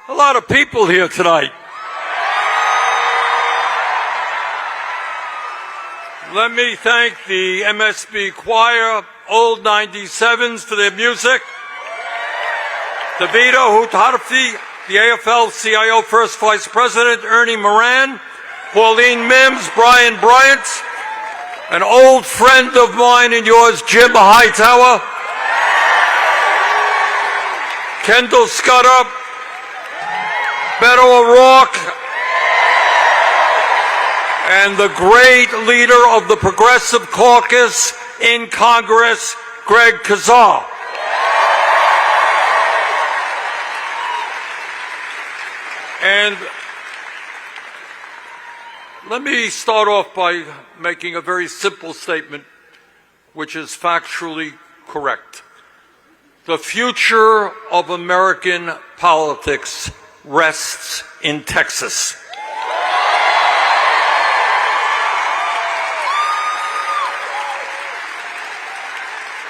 A lot of people here tonight. Let me thank the MSB Choir, Old 97s for their music, DeVito Hutarfi, the AFL-CIO First Vice President, Ernie Moran, Pauline Mims, Brian Bryant, an old friend of mine and yours, Jim Hightower, Kendall Scudder, Beto O'Rourke, and the great leader of the Progressive Caucus in Congress, Greg Kazar. And let me start off by making a very simple statement, which is factually correct. The future of American politics rests in Texas.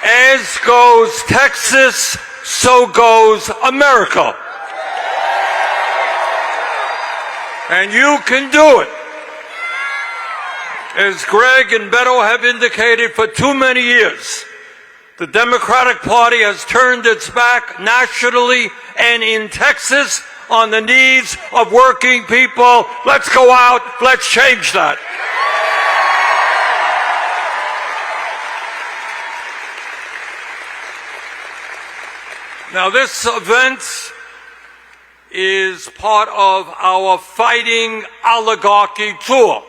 As goes Texas, so goes America. And you can do it. As Greg and Beto have indicated, for too many years, the Democratic Party has turned its back nationally and in Texas on the needs of working people. Let's go out, let's change that. Now, this event is part of our Fighting Oligarchy tour.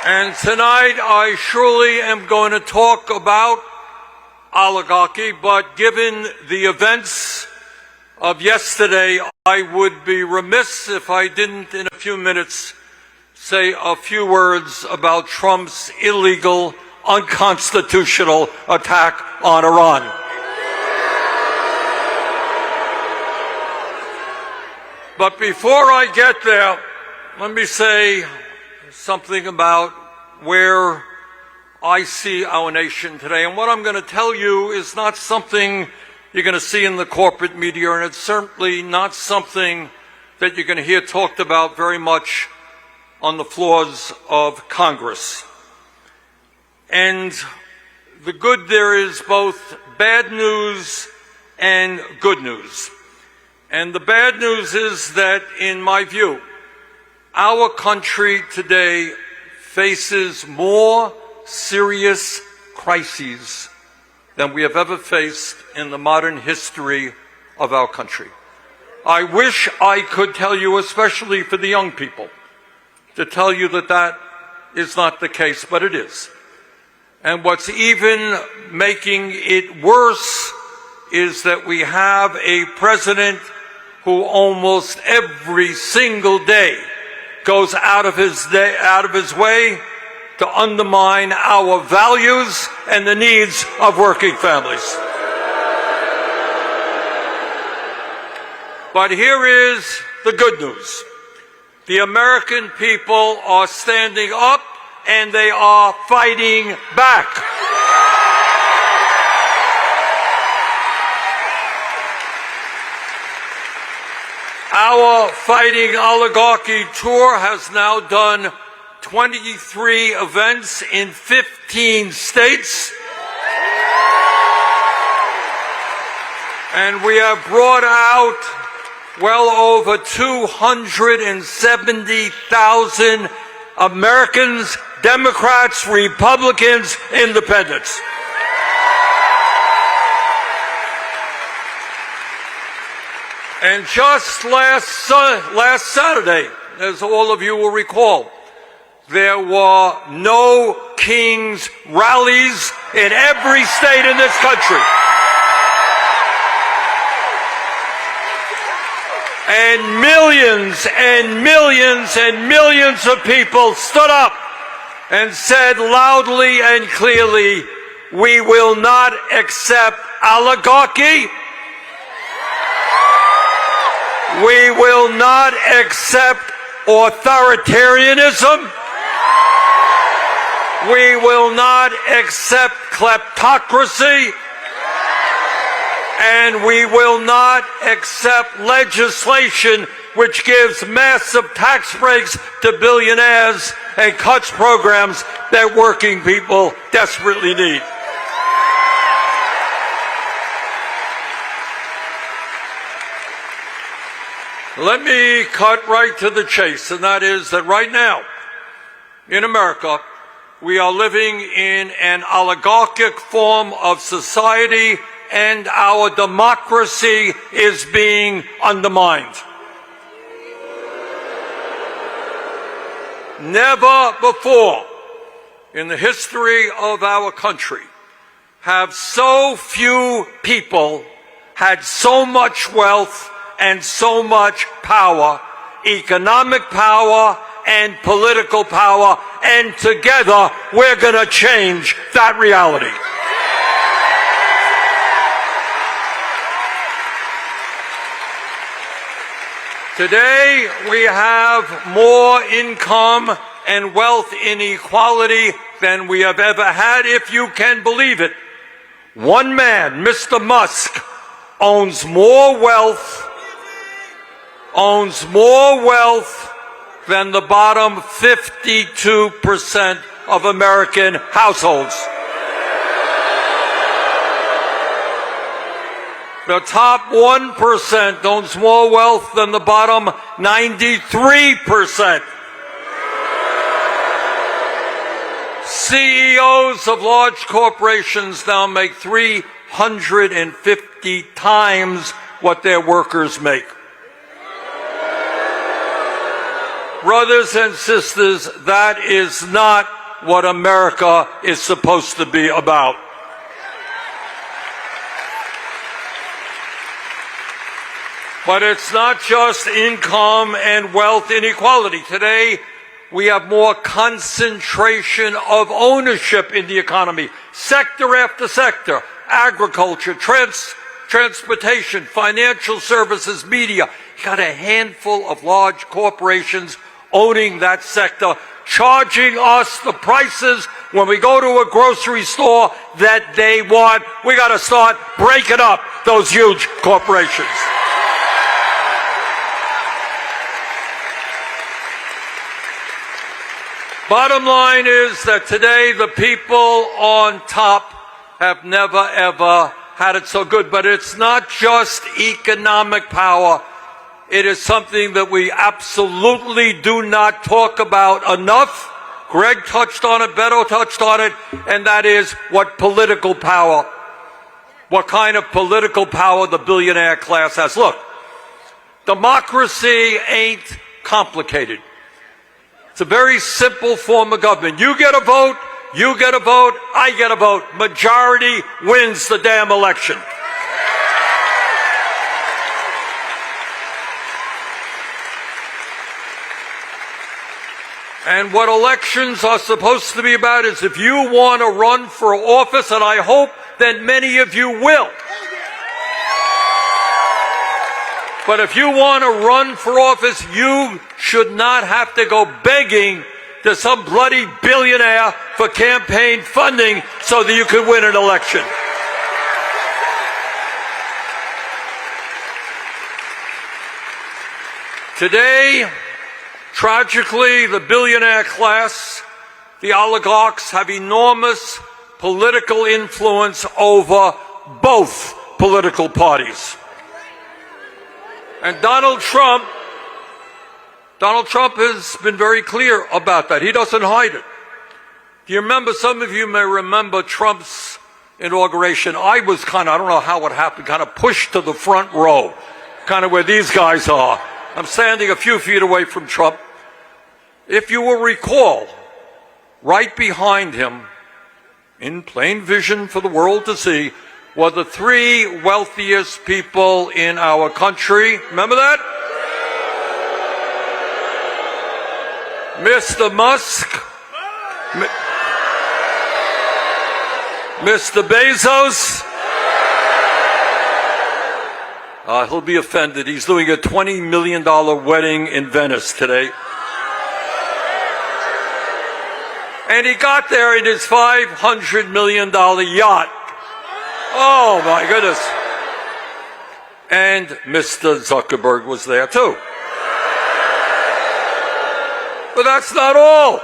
And tonight I surely am going to talk about oligarchy, but given the events of yesterday, I would be remiss if I didn't in a few minutes say a few words about Trump's illegal, unconstitutional attack on Iran. But before I get there, let me say something about where I see our nation today. And what I'm going to tell you is not something you're going to see in the corporate media, and it's certainly not something that you're going to hear talked about very much on the floors of Congress. And the good, there is both bad news and good news. And the bad news is that, in my view, our country today faces more serious crises than we have ever faced in the modern history of our country. I wish I could tell you, especially for the young people, to tell you that that is not the case, but it is. And what's even making it worse is that we have a president who almost every single day goes out of his way to undermine our values and the needs of working families. But here is the good news. The American people are standing up and they are fighting back. Our Fighting Oligarchy tour has now done 23 events in 15 states. And we have brought out well over 270,000 Americans, Democrats, Republicans, Independents. And just last Saturday, as all of you will recall, there were no Kings rallies in every state in this country. And millions and millions and millions of people stood up and said loudly and clearly, we will not accept oligarchy. We will not accept authoritarianism. We will not accept kleptocracy. And we will not accept legislation which gives massive tax breaks to billionaires and cuts programs that working people desperately need. Let me cut right to the chase, and that is that right now, in America, we are living in an oligarchic form of society, and our democracy is being undermined. Never before in the history of our country have so few people had so much wealth and so much power, economic power and political power, and together we're going to change that reality. Today, we have more income and wealth inequality than we have ever had, if you can believe it. One man, Mr. Musk, owns more wealth than the bottom 52% of American households. The top 1% owns more wealth than the bottom 93%. CEOs of large corporations now make 350 times what their workers make. Brothers and sisters, that is not what America is supposed to be about. But it's not just income and wealth inequality. Today, we have more concentration of ownership in the economy, sector after sector: agriculture, transportation, financial services, media. You got a handful of large corporations owning that sector, charging us the prices when we go to a grocery store that they want. We got to start breaking up those huge corporations. Bottom line is that today the people on top have never ever had it so good. But it's not just economic power. It is something that we absolutely do not talk about enough. Greg touched on it, Beto touched on it, and that is what kind of political power the billionaire class has. Look, democracy ain't complicated. It's a very simple form of government. You get a vote, you get a vote, I get a vote. Majority wins the damn election. And what elections are supposed to be about is, if you want to run for office, and I hope that many of you will, but if you want to run for office, you should not have to go begging to some bloody billionaire for campaign funding so that you could win an election. Today, tragically, the billionaire class, the oligarchs, have enormous political influence over both political parties. And Donald Trump has been very clear about that. He doesn't hide it. Do you remember, some of you may remember Trump's inauguration. I was I don't know how it happened, pushed to the front row, where these guys are. I'm standing a few feet away from Trump. If you will recall, right behind him, in plain vision for the world to see, were the three wealthiest people in our country. Remember that? Mr. Musk, Mr. Bezos. He'll be offended. He's doing a $20 million wedding in Venice today. And he got there in his $500 million yacht. Oh, my goodness. And Mr. Zuckerberg was there too. But that's not all.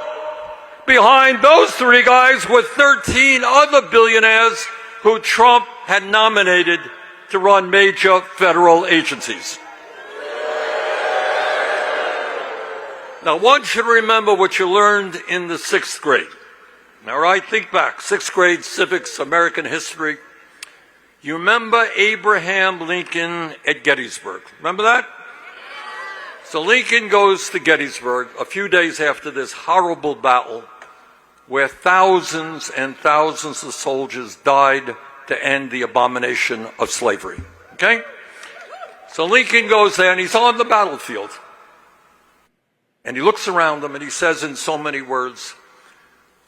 Behind those three guys were 13 other billionaires who Trump had nominated to run major federal agencies. Now, one should remember what you learned in the 6th grade. All right, think back. 6th grade civics, American history. You remember Abraham Lincoln at Gettysburg. Remember that? So Lincoln goes to Gettysburg a few days after this horrible battle where thousands and thousands of soldiers died to end the abomination of slavery. Okay? So Lincoln goes there and he's on the battlefield. And he looks around him and he says in so many words,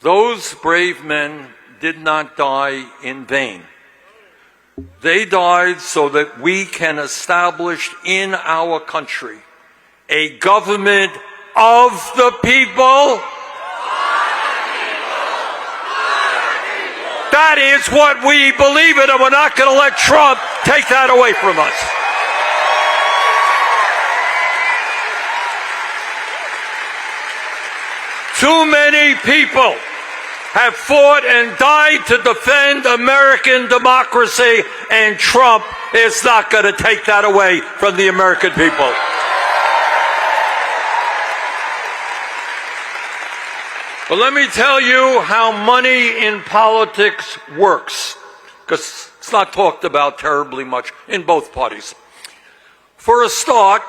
"Those brave men did not die in vain. They died so that we can establish in our country a government of the people." That is what we believe in, and we're not going to let Trump take that away from us. Too many people have fought and died to defend American democracy, and Trump is not going to take that away from the American people. But let me tell you how money in politics works, because it's not talked about terribly much in both parties. For a start,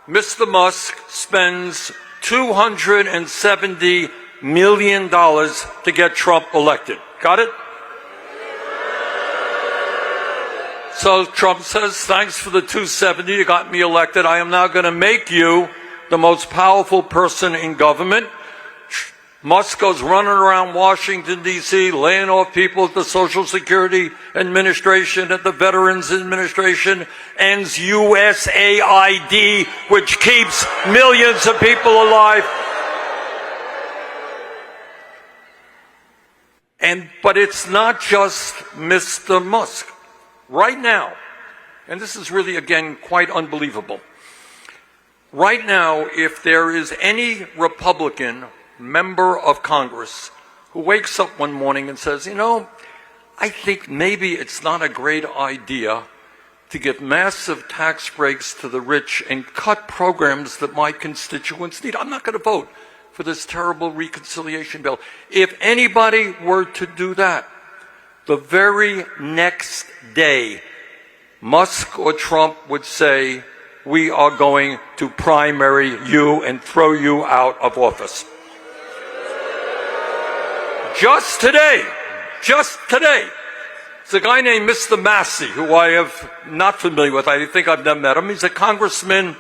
Mr. Musk spends $270 million to get Trump elected. Got it? So Trump says, "Thanks for the $270, you got me elected. I am now going to make you the most powerful person in government." Musk goes running around Washington, D.C., laying off people at the Social Security Administration, at the Veterans Administration, ends USAID, which keeps millions of people alive. But it's not just Mr. Musk. Right now, and this is really, again, quite unbelievable. Right now, if there is any Republican member of Congress who wakes up one morning and says, "You know, I think maybe it's not a great idea to give massive tax breaks to the rich and cut programs that my constituents need. I'm not going to vote for this terrible reconciliation bill." If anybody were to do that, the very next day, Musk or Trump would say, "We are going to primary you and throw you out of office." Just today, there's a guy named Mr. Massey, who I am not familiar with. I think I've never met him. He's a congressman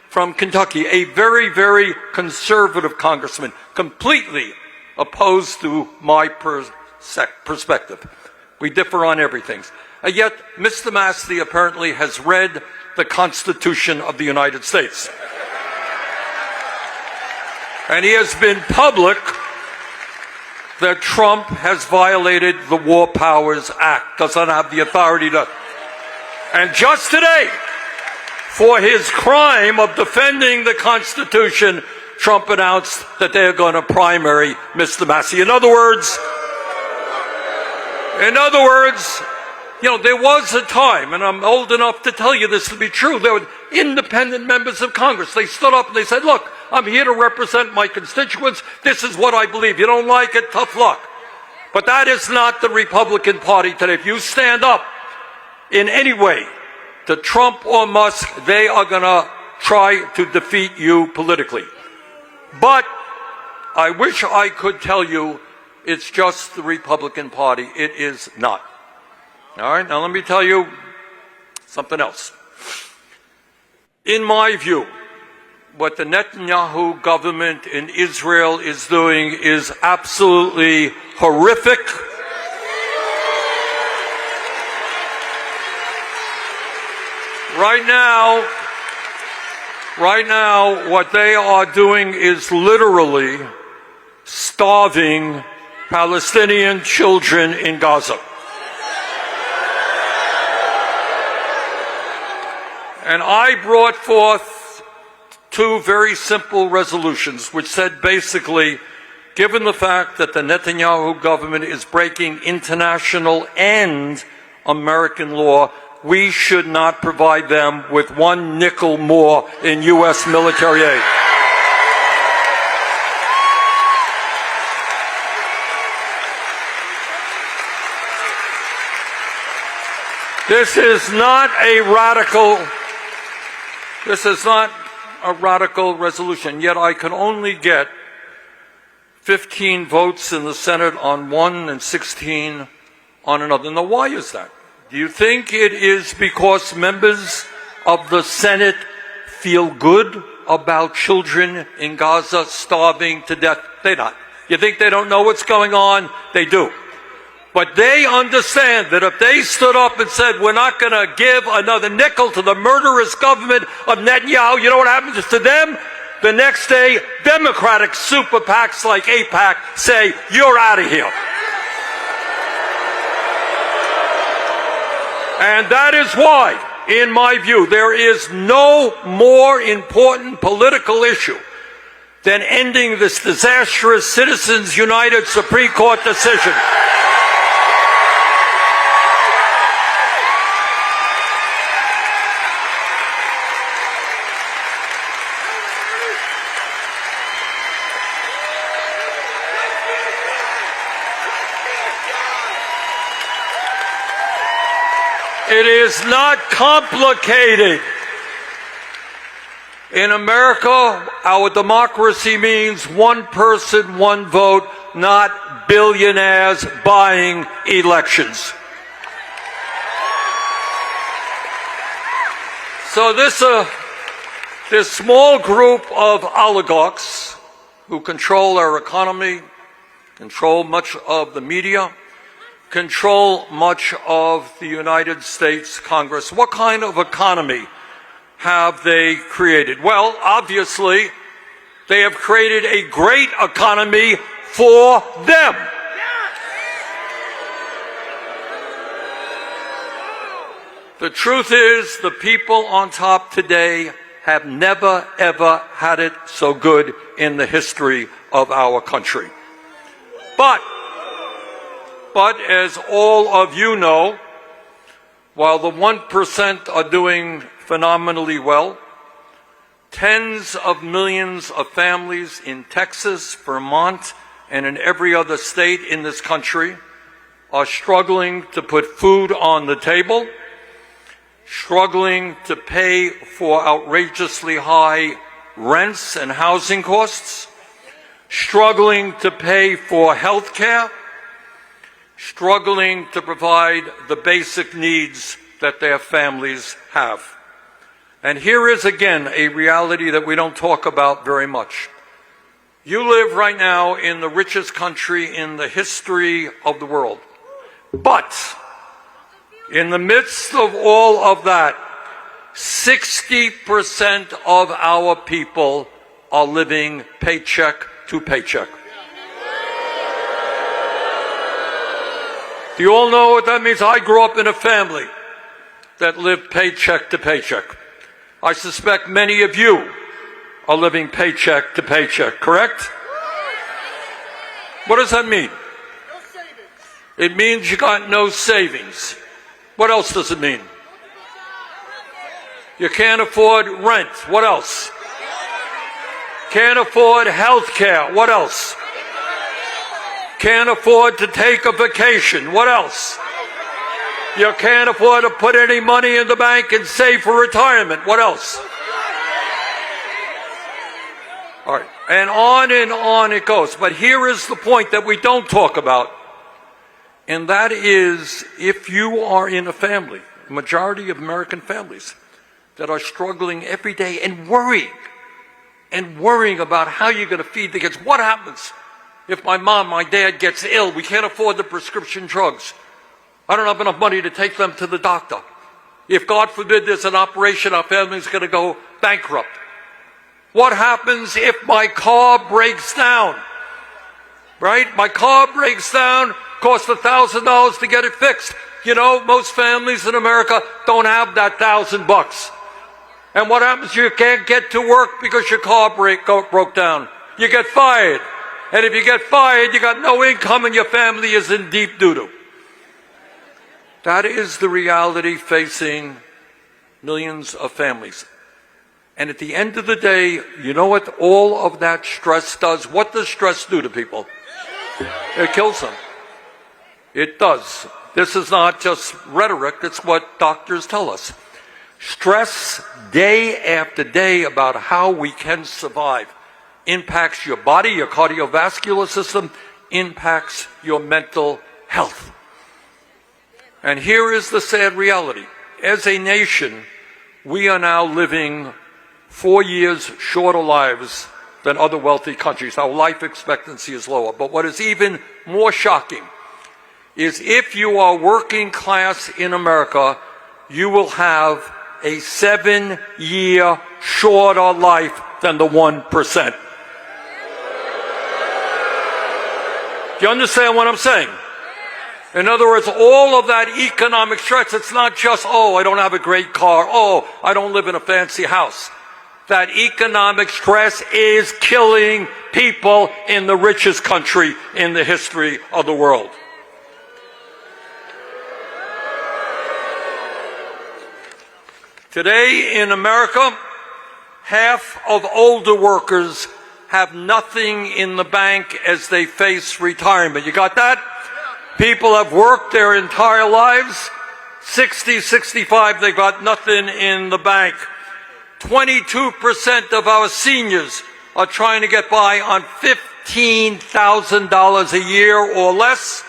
from Kentucky, a very, very conservative congressman, completely opposed to my perspective. We differ on everything. Yet, Mr. Massey apparently has read the Constitution of the United States. And he has been public that Trump has violated the War Powers Act, doesn't have the authority to. And just today, for his crime of defending the Constitution, Trump announced that they're going to primary Mr. Massey. In other words, you know, there was a time, and I'm old enough to tell you this to be true, there were independent members of Congress. They stood up and they said, "Look, I'm here to represent my constituents. This is what I believe. You don't like it, tough luck." But that is not the Republican Party today. If you stand up in any way to Trump or Musk, they are going to try to defeat you politically. But I wish I could tell you it's just the Republican Party. It is not. All right, now let me tell you something else. In my view, what the Netanyahu government in Israel is doing is absolutely horrific. Right now, what they are doing is literally starving Palestinian children in Gaza. And I brought forth two very simple resolutions, which said basically, given the fact that the Netanyahu government is breaking international and American law, we should not provide them with one nickel more in U.S. military aid. This is not a radical resolution, yet I can only get 15 votes in the Senate on one and 16 on another. Now, why is that? Do you think it is because members of the Senate feel good about children in Gaza starving to death? They don't. You think they don't know what's going on? They do. But they understand that if they stood up and said, we're not going to give another nickel to the murderous government of Netanyahu, you know what happens to them? The next day, Democratic super PACs like AIPAC say, you're out of here. And that is why, in my view, there is no more important political issue than ending this disastrous Citizens United Supreme Court decision. It is not complicated. In America, our democracy means one person, one vote, not billionaires buying elections. So this small group of oligarchs who control our economy, control much of the media, control much of the United States Congress. What kind of economy have they created? Well, obviously, they have created a great economy for them. The truth is, the people on top today have never, ever had it so good in the history of our country. But as all of you know, while the 1% are doing phenomenally well, tens of millions of families in Texas, Vermont, and in every other state in this country are struggling to put food on the table, struggling to pay for outrageously high rents and housing costs, struggling to pay for health care, struggling to provide the basic needs that their families have. And here is again a reality that we don't talk about very much. You live right now in the richest country in the history of the world. But in the midst of all of that, 60% of our people are living paycheck to paycheck. Do you all know what that means? I grew up in a family that lived paycheck to paycheck. I suspect many of you are living paycheck to paycheck, correct? What does that mean? It means you got no savings. What else does it mean? You can't afford rent. What else? Can't afford health care. What else? Can't afford to take a vacation. What else? You can't afford to put any money in the bank and save for retirement. What else? All right. And on it goes. But here is the point that we don't talk about. And that is, if you are in a family, the majority of American families, that are struggling every day and worrying about how you're going to feed the kids. What happens if my mom, my dad gets ill? We can't afford the prescription drugs. I don't have enough money to take them to the doctor. If, God forbid, there's an operation, our family's going to go bankrupt. What happens if my car breaks down? Right? My car breaks down, costs $1,000 to get it fixed. You know, most families in America don't have that $1,000. And what happens? You can't get to work because your car broke down. You get fired. And if you get fired, you got no income and your family is in deep doo-doo. That is the reality facing millions of families. And at the end of the day, you know what all of that stress does? What does stress do to people? It kills them. It does. This is not just rhetoric, it's what doctors tell us. Stress day after day about how we can survive impacts your body, your cardiovascular system, impacts your mental health. And here is the sad reality. As a nation, we are now living 4 years shorter lives than other wealthy countries. Our life expectancy is lower. But what is even more shocking is if you are working class in America, you will have a 7-year shorter life than the 1%. Do you understand what I'm saying? In other words, all of that economic stress, it's not just, oh, I don't have a great car, oh, I don't live in a fancy house. That economic stress is killing people in the richest country in the history of the world. Today in America, half of older workers have nothing in the bank as they face retirement. You got that? People have worked their entire lives. 60, 65, they got nothing in the bank. 22% of our seniors are trying to get by on $15,000 a year or less.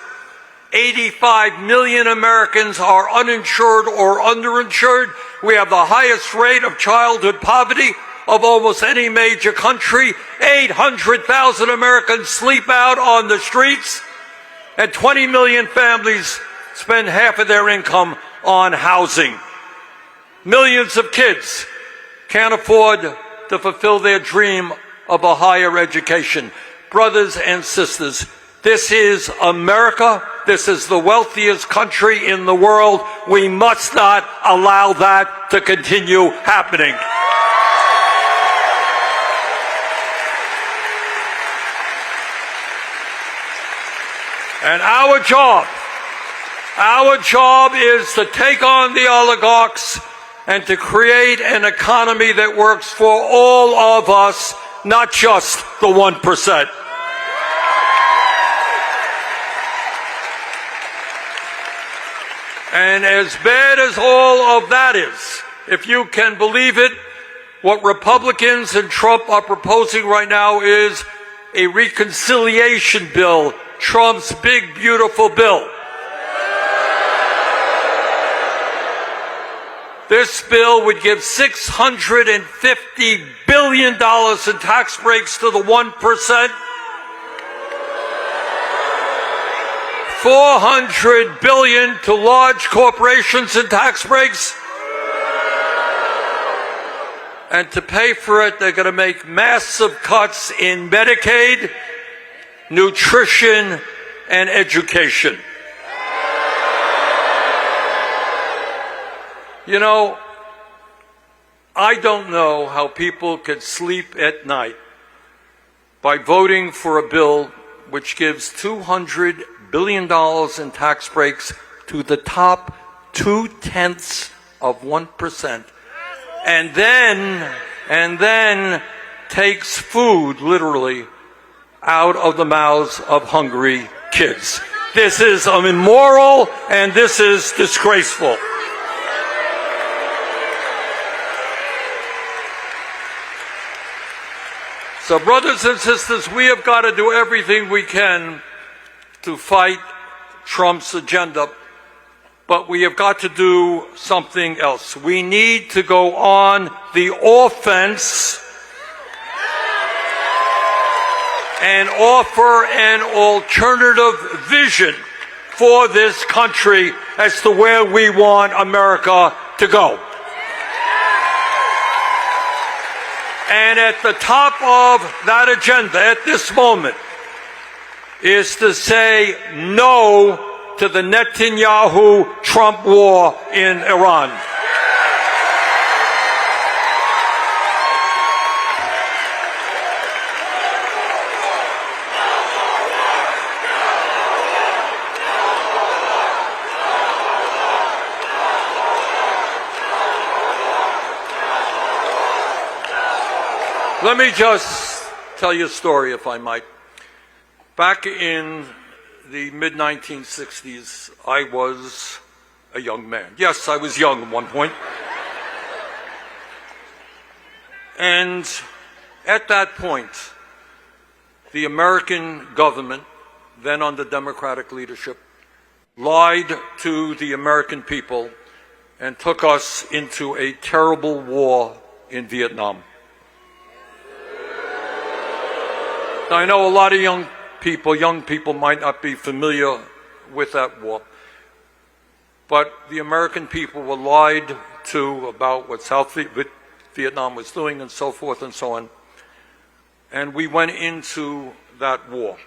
85 million Americans are uninsured or underinsured. We have the highest rate of childhood poverty of almost any major country. 800,000 Americans sleep out on the streets. And 20 million families spend half of their income on housing. Millions of kids can't afford to fulfill their dream of a higher education. Brothers and sisters, this is America. This is the wealthiest country in the world. We must not allow that to continue happening. And our job is to take on the oligarchs and to create an economy that works for all of us, not just the 1%. And as bad as all of that is, if you can believe it, what Republicans and Trump are proposing right now is a reconciliation bill, Trump's big, beautiful bill. This bill would give $650 billion in tax breaks to the 1%, $400 billion to large corporations in tax breaks. And to pay for it, they're going to make massive cuts in Medicaid, nutrition, and education. You know, I don't know how people could sleep at night by voting for a bill which gives $200 billion in tax breaks to the top 0.2%, and then takes food, literally, out of the mouths of hungry kids. This is immoral and this is disgraceful. So, brothers and sisters, we have got to do everything we can to fight Trump's agenda, but we have got to do something else. We need to go on the offense and offer an alternative vision for this country as to where we want America to go. And at the top of that agenda at this moment is to say no to the Netanyahu-Trump war in Iran. Let me just tell you a story, if I might. Back in the mid-1960s, I was a young man. Yes, I was young at one point. And at that point, the American government, then under Democratic leadership, lied to the American people and took us into a terrible war in Vietnam. Now, I know a lot of young people might not be familiar with that war, but the American people were lied to about what South Vietnam was doing and so forth and so on. And we went into that war.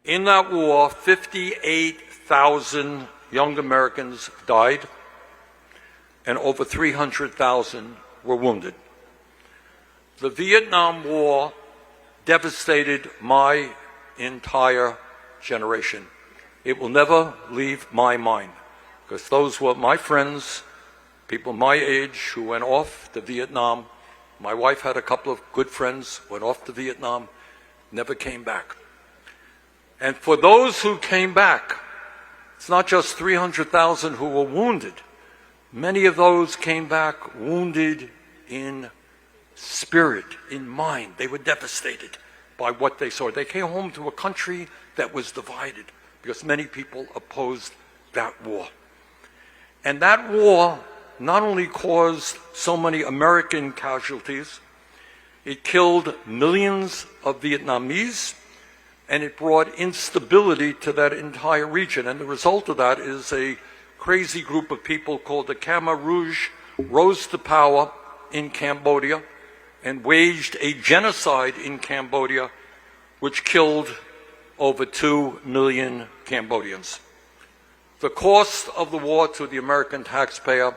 In that war, 58,000 young Americans died, and over 300,000 were wounded. The Vietnam War devastated my entire generation. It will never leave my mind, because those were my friends, people my age who went off to Vietnam. My wife had a couple of good friends, went off to Vietnam, never came back. And for those who came back, it's not just 300,000 who were wounded. Many of those came back wounded in spirit, in mind. They were devastated by what they saw. They came home to a country that was divided because many people opposed that war. And that war not only caused so many American casualties, it killed millions of Vietnamese, and it brought instability to that entire region. And the result of that is a crazy group of people called the Khmer Rouge rose to power in Cambodia and waged a genocide in Cambodia, which killed over 2 million Cambodians. The cost of the war to the American taxpayer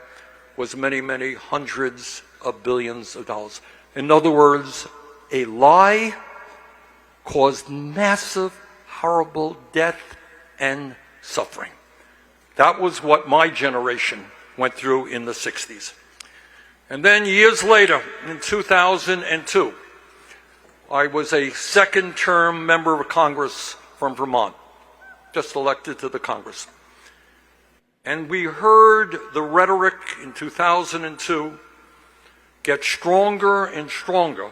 was many, many hundreds of billions of dollars. In other words, a lie caused massive, horrible death and suffering. That was what my generation went through in the 60s. And then years later, in 2002, I was a second-term member of Congress from Vermont, just elected to the Congress. And we heard the rhetoric in 2002 get stronger and stronger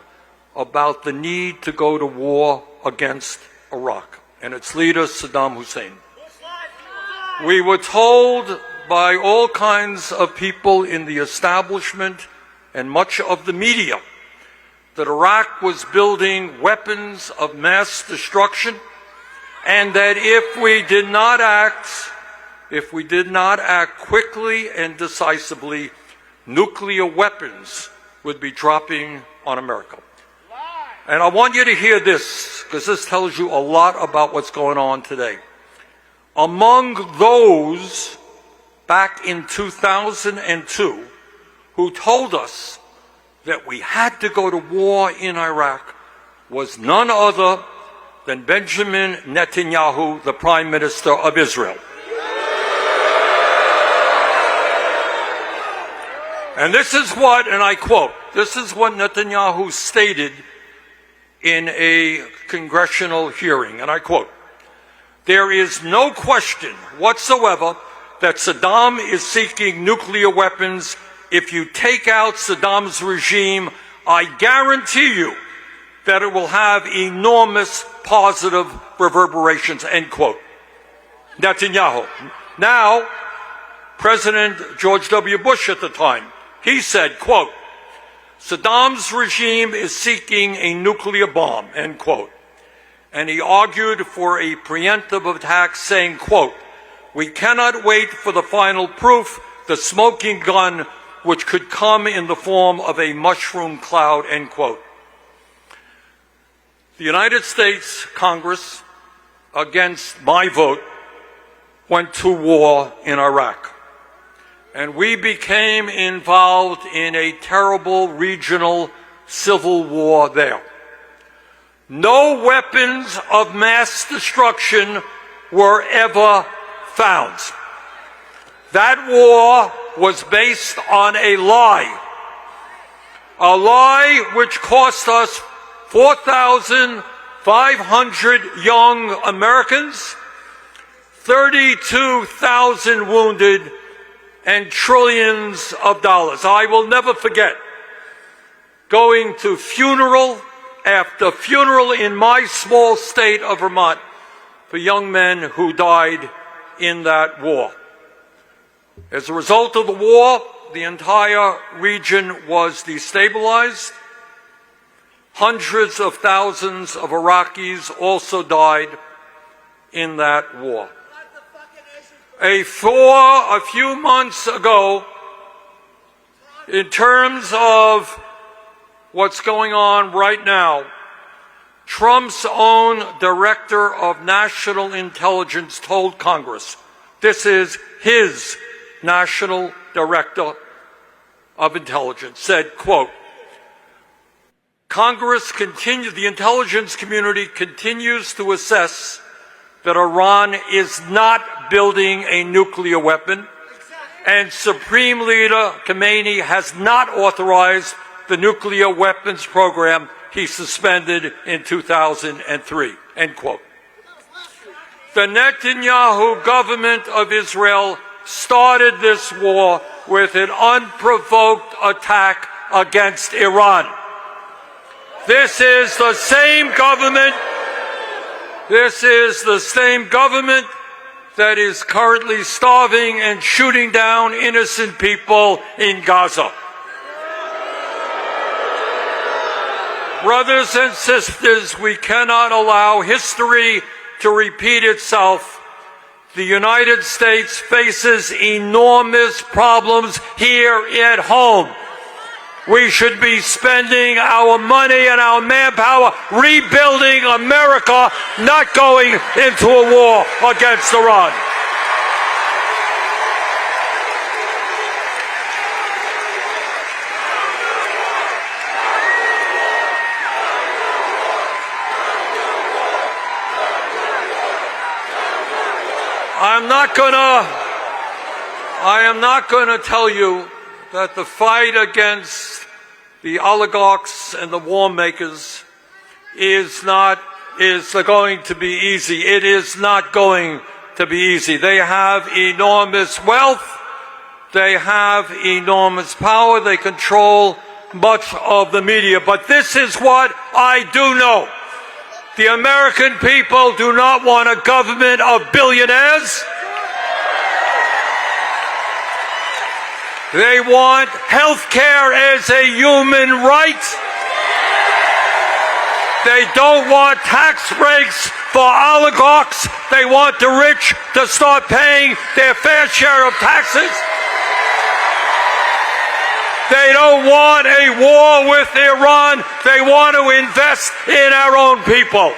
about the need to go to war against Iraq and its leader, Saddam Hussein. We were told by all kinds of people in the establishment and much of the media that Iraq was building weapons of mass destruction, and that if we did not act quickly and decisively, nuclear weapons would be dropping on America. And I want you to hear this, because this tells you a lot about what's going on today. Among those back in 2002 who told us that we had to go to war in Iraq was none other than Benjamin Netanyahu, the Prime Minister of Israel. And this is what, and I quote, this is what Netanyahu stated in a congressional hearing, and I quote, "There is no question whatsoever that Saddam is seeking nuclear weapons. If you take out Saddam's regime, I guarantee you that it will have enormous positive reverberations," end quote. Netanyahu. Now, President George W. Bush at the time, he said, quote, "Saddam's regime is seeking a nuclear bomb," end quote. And he argued for a preemptive attack, saying, quote, "We cannot wait for the final proof, the smoking gun, which could come in the form of a mushroom cloud," end quote. The United States Congress, against my vote, went to war in Iraq. And we became involved in a terrible regional civil war there. No weapons of mass destruction were ever found. That war was based on a lie. A lie which cost us 4,500 young Americans, 32,000 wounded, and trillions of dollars. I will never forget going to funeral after funeral in my small state of Vermont for young men who died in that war. As a result of the war, the entire region was destabilized. Hundreds of thousands of Iraqis also died in that war. A few months ago, in terms of what's going on right now, Trump's own director of national intelligence told Congress, this is his national director of intelligence, said, quote, the intelligence community continues to assess that Iran is not building a nuclear weapon, and Supreme Leader Khamenei has not authorized the nuclear weapons program he suspended in 2003, end quote. The Netanyahu government of Israel started this war with an unprovoked attack against Iran. This is the same government that is currently starving and shooting down innocent people in Gaza. Brothers and sisters, we cannot allow history to repeat itself. The United States faces enormous problems here at home. We should be spending our money and our manpower rebuilding America, not going into a war against Iran. I am not gonna tell you that the fight against the oligarchs and the war makers is going to be easy. It is not going to be easy. They have enormous wealth. They have enormous power. They control much of the media. But this is what I do know. The American people do not want a government of billionaires. They want health care as a human right. They don't want tax breaks for oligarchs. They want the rich to start paying their fair share of taxes. They don't want a war with Iran. They want to invest in our own people.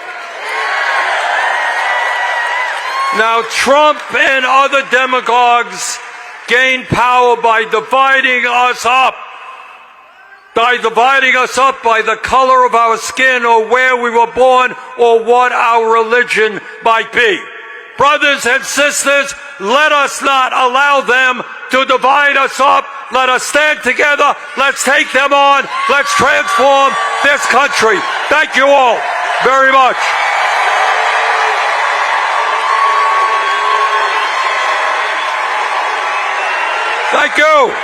Now, Trump and other demagogues gain power by dividing us up by the color of our skin or where we were born or what our religion might be. Brothers and sisters, let us not allow them to divide us up. Let us stand together. Let's take them on. Let's transform this country. Thank you all very much. Thank you.